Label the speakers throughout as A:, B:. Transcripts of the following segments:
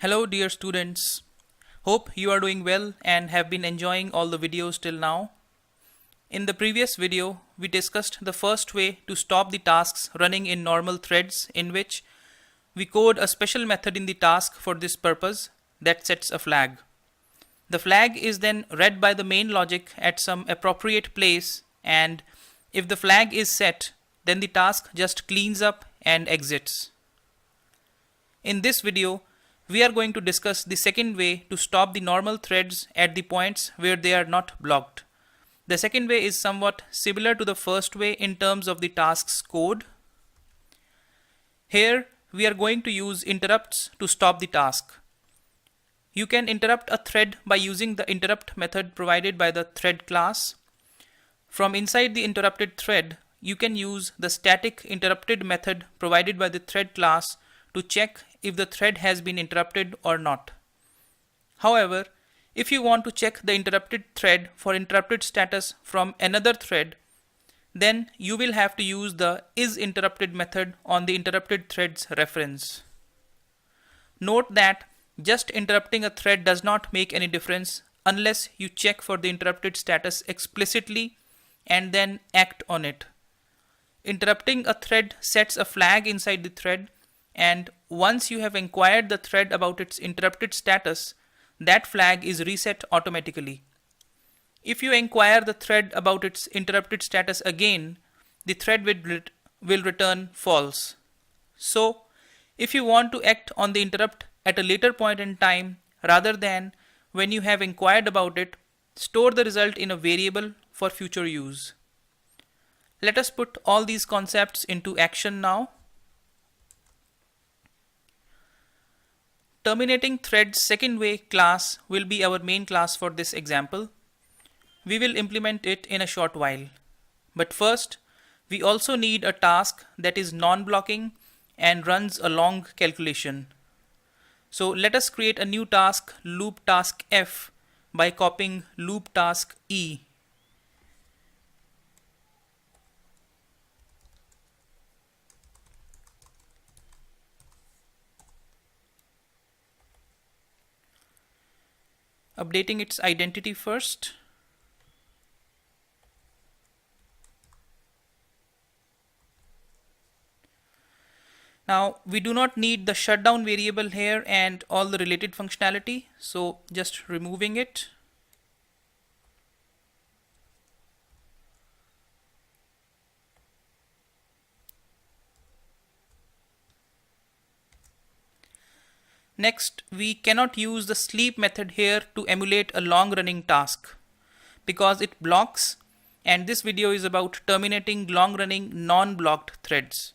A: Hello dear students. Hope you are doing well and have been enjoying all the videos till now. In the previous video, we discussed the first way to stop the tasks running in normal threads, in which we code a special method in the task for this purpose that sets a flag. The flag is then read by the main logic at some appropriate place, and if the flag is set, then the task just cleans up and exits. In this video, we are going to discuss the second way to stop the normal threads at the points where they are not blocked. The second way is somewhat similar to the first way in terms of the task's code. Here, we are going to use interrupts to stop the task. You can interrupt a thread by using the interrupt method provided by the thread class. From inside the interrupted thread, you can use the static interrupted method provided by the thread class to check if the thread has been interrupted or not. However, if you want to check the interrupted thread for interrupted status from another thread, then you will have to use the isInterrupted method on the interrupted thread's reference. Note that just interrupting a thread does not make any difference unless you check for the interrupted status explicitly and then act on it. Interrupting a thread sets a flag inside the thread, and once you have inquired the thread about its interrupted status, that flag is reset automatically. If you inquire the thread about its interrupted status again, the thread will return false. So, if you want to act on the interrupt at a later point in time rather than when you have inquired about it, store the result in a variable for future use. Let us put all these concepts into action now. Terminating thread's second way class will be our main class for this example. We will implement it in a short while. But first, we also need a task that is non-blocking and runs a long calculation. So let us create a new task, loop task F, by copying loop task E. Updating its identity first. Now we do not need the shutdown variable here and all the related functionality, so just removing it. Next, we cannot use the sleep method here to emulate a long running task because it blocks, and this video is about terminating long running non-blocked threads.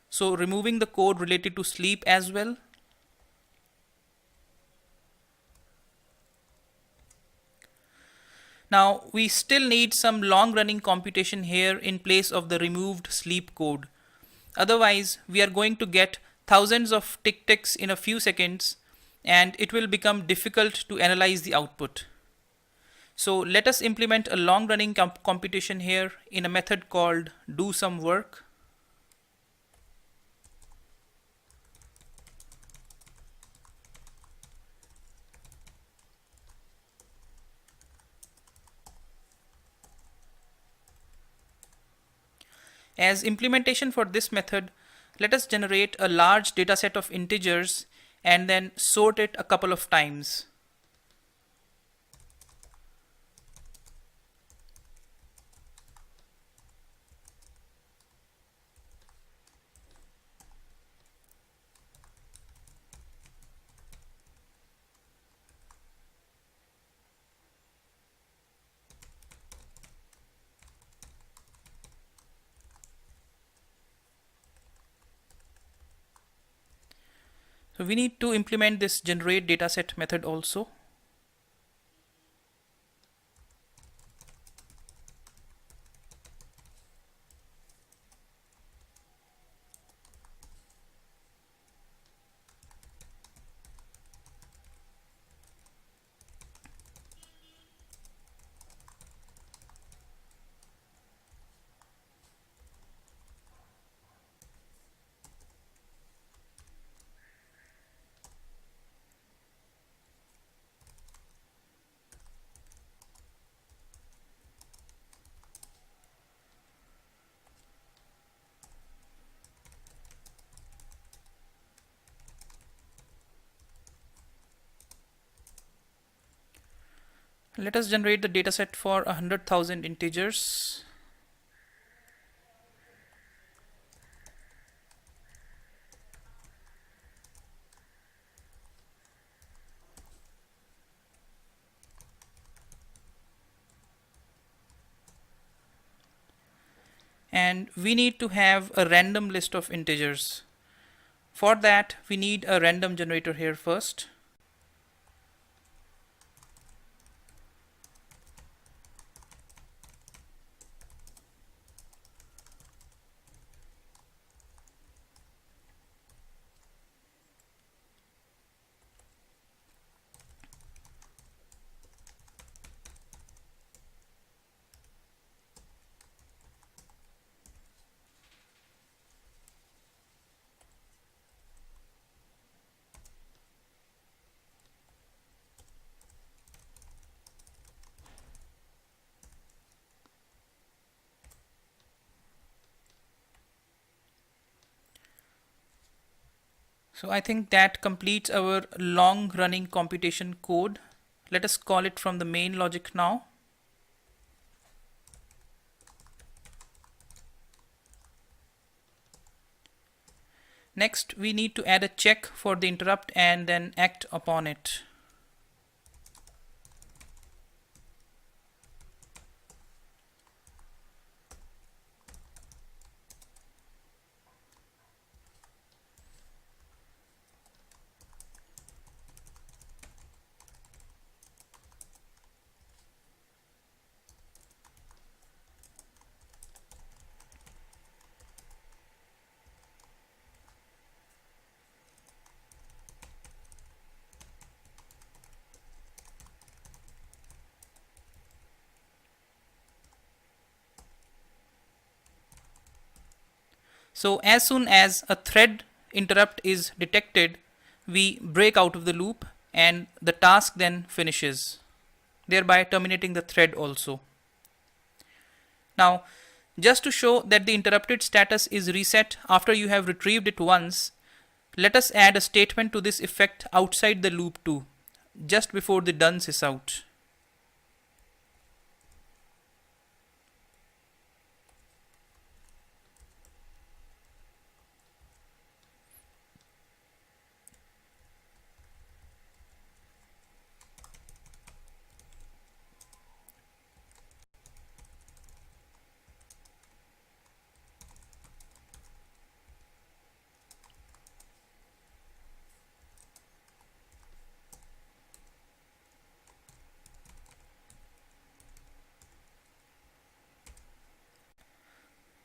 A: So removing the code related to sleep as well. Now we still need some long running computation here in place of the removed sleep code. Otherwise, we are going to get thousands of tick-ticks in a few seconds, and it will become difficult to analyze the output. So let us implement a long-running computation here in a method called doSomeWork. As implementation for this method, let us generate a large dataset of integers and then sort it a couple of times. So we need to implement this generate dataset method also. Let us generate the dataset for 100,000 integers. And we need to have a random list of integers. For that, we need a random generator here first. So I think that completes our long running computation code. Let us call it from the main logic now. Next, we need to add a check for the interrupt and then act upon it. So as soon as a thread interrupt is detected, we break out of the loop and the task then finishes, thereby terminating the thread also. Now, just to show that the interrupted status is reset after you have retrieved it once, let us add a statement to this effect outside the loop too, just before the done sys out.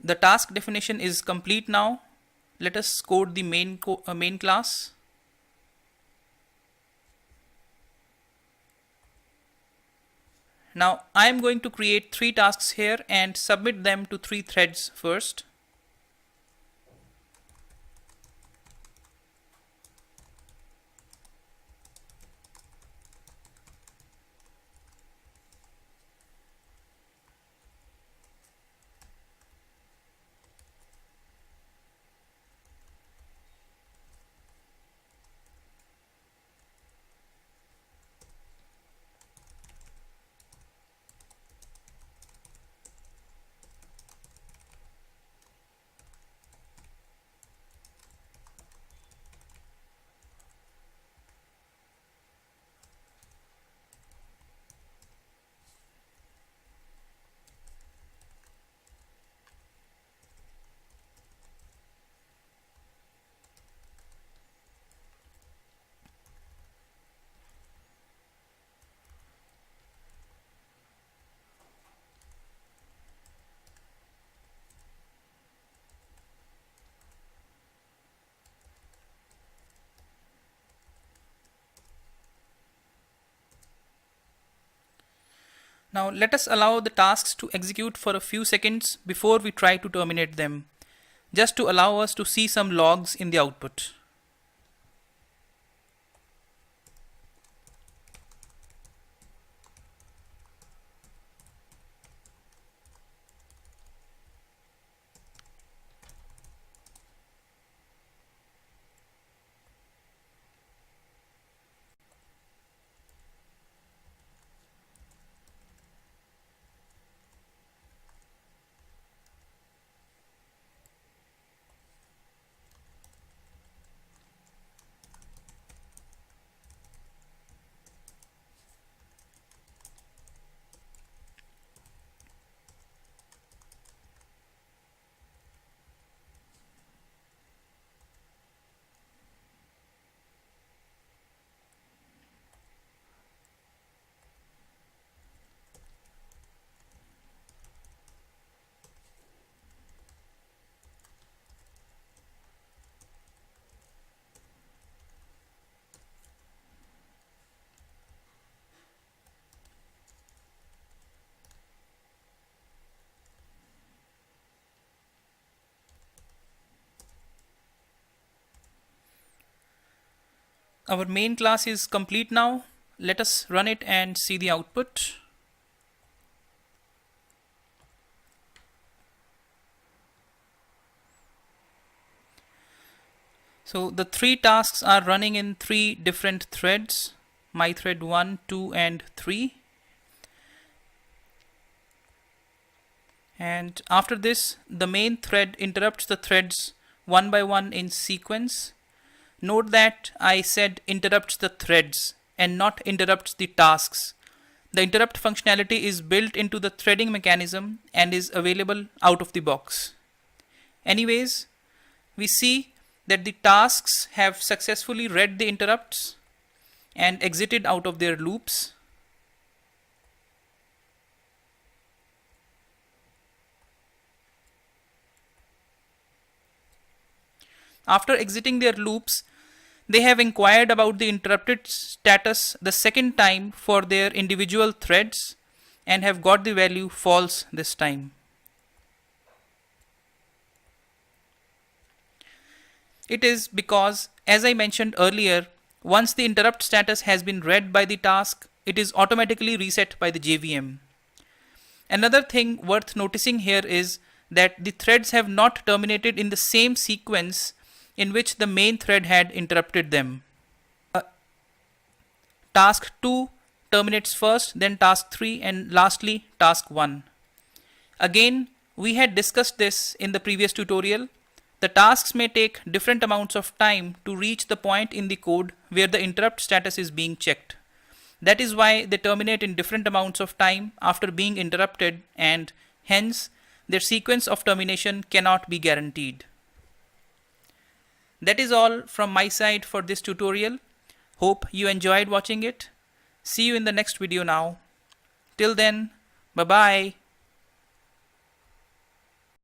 A: The task definition is complete now. Let us code the main class. Now I am going to create 3 tasks here and submit them to 3 threads first. Now let us allow the tasks to execute for a few seconds before we try to terminate them, just to allow us to see some logs in the output. Our main class is complete now. Let us run it and see the output. So the three tasks are running in three different threads, my thread 1, 2 and 3. And after this, the main thread interrupts the threads one by one in sequence. Note that I said interrupts the threads and not interrupts the tasks. The interrupt functionality is built into the threading mechanism and is available out of the box. Anyways, we see that the tasks have successfully read the interrupts and exited out of their loops. After exiting their loops, they have inquired about the interrupted status the second time for their individual threads and have got the value false this time. It is because, as I mentioned earlier, once the interrupt status has been read by the task, it is automatically reset by the JVM. Another thing worth noticing here is that the threads have not terminated in the same sequence in which the main thread had interrupted them. Task 2 terminates first, then task 3 and lastly task 1. Again, we had discussed this in the previous tutorial. The tasks may take different amounts of time to reach the point in the code where the interrupt status is being checked. That is why they terminate in different amounts of time after being interrupted, and hence their sequence of termination cannot be guaranteed. That is all from my side for this tutorial. Hope you enjoyed watching it. See you in the next video now. Till then, bye bye.